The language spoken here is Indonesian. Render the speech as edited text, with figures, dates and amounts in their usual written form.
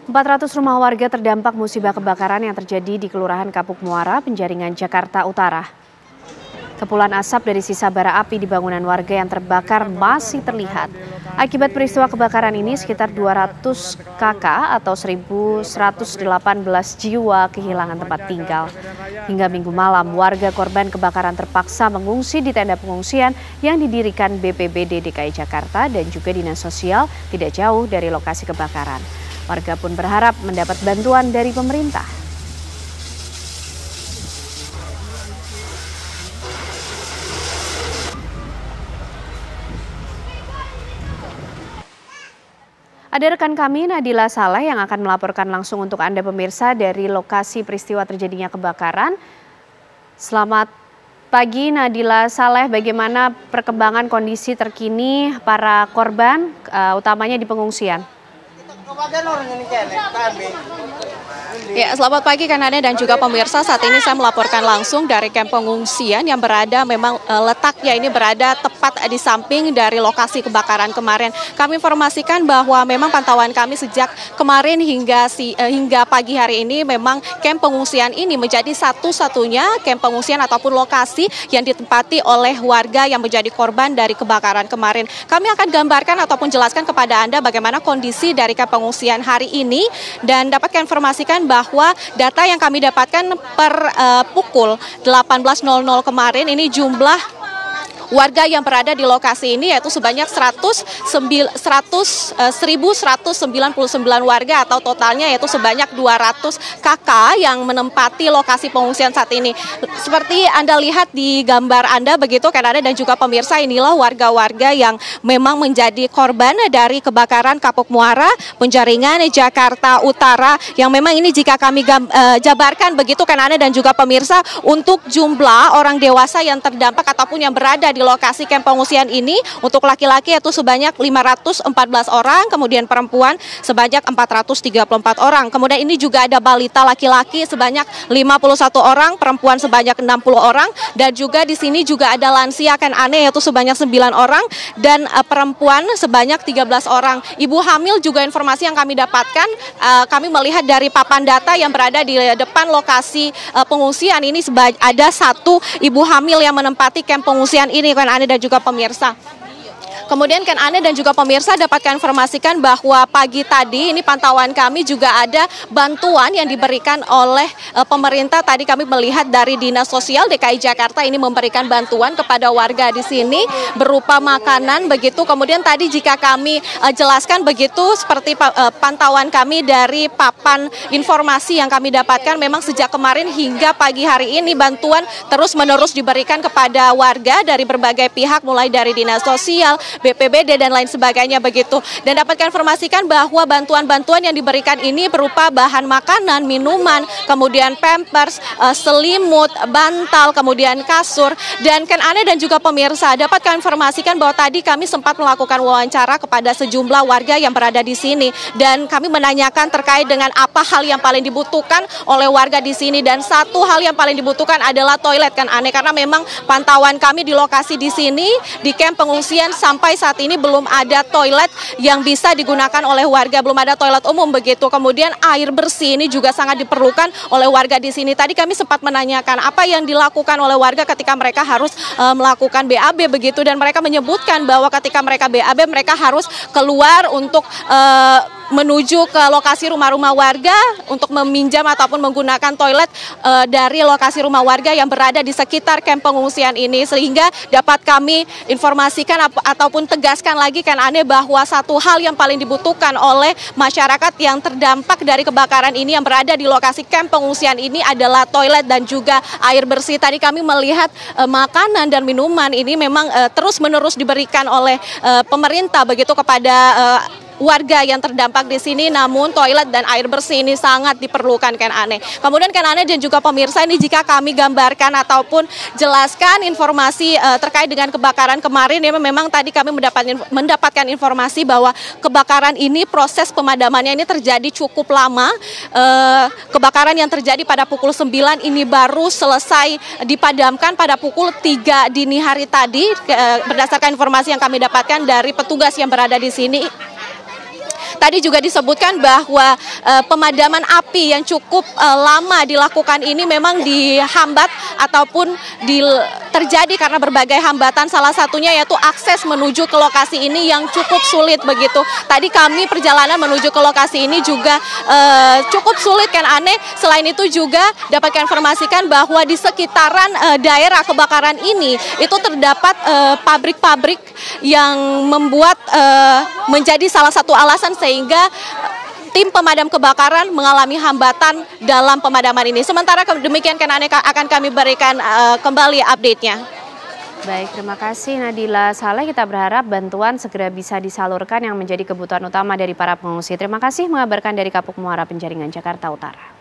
400 rumah warga terdampak musibah kebakaran yang terjadi di Kelurahan Kapuk Muara, Penjaringan, Jakarta Utara. Kepulan asap dari sisa bara api di bangunan warga yang terbakar masih terlihat. Akibat peristiwa kebakaran ini, sekitar 200 kakak atau 1.118 jiwa kehilangan tempat tinggal. Hingga Minggu malam, warga korban kebakaran terpaksa mengungsi di tenda pengungsian yang didirikan BPBD DKI Jakarta dan juga Dinas Sosial tidak jauh dari lokasi kebakaran. Warga pun berharap mendapat bantuan dari pemerintah. Ada rekan kami Nadila Saleh yang akan melaporkan langsung untuk Anda pemirsa dari lokasi peristiwa terjadinya kebakaran. Selamat pagi Nadila Saleh, bagaimana perkembangan kondisi terkini para korban utamanya di pengungsian? Ya, selamat pagi Kanane dan juga pemirsa. Saat ini saya melaporkan langsung dari kamp pengungsian yang berada memang letaknya ini berada tepat di samping dari lokasi kebakaran kemarin. Kami informasikan bahwa memang pantauan kami sejak kemarin hingga pagi hari ini memang kamp pengungsian ini menjadi satu-satunya kamp pengungsian ataupun lokasi yang ditempati oleh warga yang menjadi korban dari kebakaran kemarin. Kami akan gambarkan ataupun jelaskan kepada Anda bagaimana kondisi dari kamp pengungsian hari ini dan dapatkan informasikan bahwa data yang kami dapatkan per pukul 18.00 kemarin ini jumlah warga yang berada di lokasi ini yaitu sebanyak 1.199 warga atau totalnya yaitu sebanyak 200 kakak yang menempati lokasi pengungsian saat ini. Seperti Anda lihat di gambar Anda begitu Kanada dan juga pemirsa, inilah warga-warga yang memang menjadi korban dari kebakaran Kapuk Muara, Penjaringan, Jakarta Utara yang memang ini jika kami jabarkan begitu Kanada dan juga pemirsa untuk jumlah orang dewasa yang terdampak ataupun yang berada di lokasi kamp pengungsian ini untuk laki-laki yaitu sebanyak 514 orang, kemudian perempuan sebanyak 434 orang. Kemudian ini juga ada balita laki-laki sebanyak 51 orang, perempuan sebanyak 60 orang dan juga di sini juga ada lansia Kanane yaitu sebanyak 9 orang dan perempuan sebanyak 13 orang. Ibu hamil juga informasi yang kami dapatkan, kami melihat dari papan data yang berada di depan lokasi pengungsian ini ada satu ibu hamil yang menempati kamp pengungsian ini kan Anda dan juga pemirsa. Kemudian kan Anda dan juga pemirsa dapatkan informasikan bahwa pagi tadi ini pantauan kami juga ada bantuan yang diberikan oleh pemerintah. Tadi kami melihat dari Dinas Sosial DKI Jakarta ini memberikan bantuan kepada warga di sini berupa makanan begitu. Kemudian tadi jika kami jelaskan begitu seperti pantauan kami dari papan informasi yang kami dapatkan memang sejak kemarin hingga pagi hari ini bantuan terus-menerus diberikan kepada warga dari berbagai pihak mulai dari Dinas Sosial, BPBD dan lain sebagainya begitu. Dan dapatkan informasikan bahwa bantuan-bantuan yang diberikan ini berupa bahan makanan, minuman, kemudian pampers, selimut, bantal, kemudian kasur. Dan kan Anda dan juga pemirsa dapatkan informasikan bahwa tadi kami sempat melakukan wawancara kepada sejumlah warga yang berada di sini dan kami menanyakan terkait dengan apa hal yang paling dibutuhkan oleh warga di sini dan satu hal yang paling dibutuhkan adalah toilet kan Ane, karena memang pantauan kami di lokasi di sini di kamp pengungsian sampai saat ini belum ada toilet yang bisa digunakan oleh warga, belum ada toilet umum begitu. Kemudian air bersih ini juga sangat diperlukan oleh warga di sini. Tadi kami sempat menanyakan apa yang dilakukan oleh warga ketika mereka harus melakukan BAB begitu dan mereka menyebutkan bahwa ketika mereka BAB mereka harus keluar untuk menuju ke lokasi rumah-rumah warga untuk meminjam ataupun menggunakan toilet dari lokasi rumah warga yang berada di sekitar kamp pengungsian ini, sehingga dapat kami informasikan ataupun tegaskan lagi kan Ane bahwa satu hal yang paling dibutuhkan oleh masyarakat yang terdampak dari kebakaran ini yang berada di lokasi kamp pengungsian ini adalah toilet dan juga air bersih. Tadi kami melihat makanan dan minuman ini memang terus-menerus diberikan oleh pemerintah begitu kepada warga yang terdampak di sini, namun toilet dan air bersih ini sangat diperlukan kan Ane. Kemudian kan Ane dan juga pemirsa ini jika kami gambarkan ataupun jelaskan informasi terkait dengan kebakaran kemarin, ya memang tadi kami mendapatkan informasi bahwa kebakaran ini proses pemadamannya ini terjadi cukup lama. Kebakaran yang terjadi pada pukul 9 ini baru selesai dipadamkan pada pukul 3 dini hari tadi berdasarkan informasi yang kami dapatkan dari petugas yang berada di sini. tadi juga disebutkan bahwa pemadaman api yang cukup lama dilakukan ini memang dihambat ataupun terjadi karena berbagai hambatan, salah satunya yaitu akses menuju ke lokasi ini yang cukup sulit begitu. Tadi kami perjalanan menuju ke lokasi ini juga cukup sulit kan aneh. Selain itu juga dapat kami informasikan bahwa di sekitaran daerah kebakaran ini itu terdapat pabrik-pabrik yang membuat menjadi salah satu alasan sehingga tim pemadam kebakaran mengalami hambatan dalam pemadaman ini. Sementara demikian kan aneh akan kami berikan kembali update-nya. Baik, terima kasih Nadila Saleh. Kita berharap bantuan segera bisa disalurkan yang menjadi kebutuhan utama dari para pengungsi. Terima kasih mengabarkan dari Kapuk Muara Penjaringan, Jakarta Utara.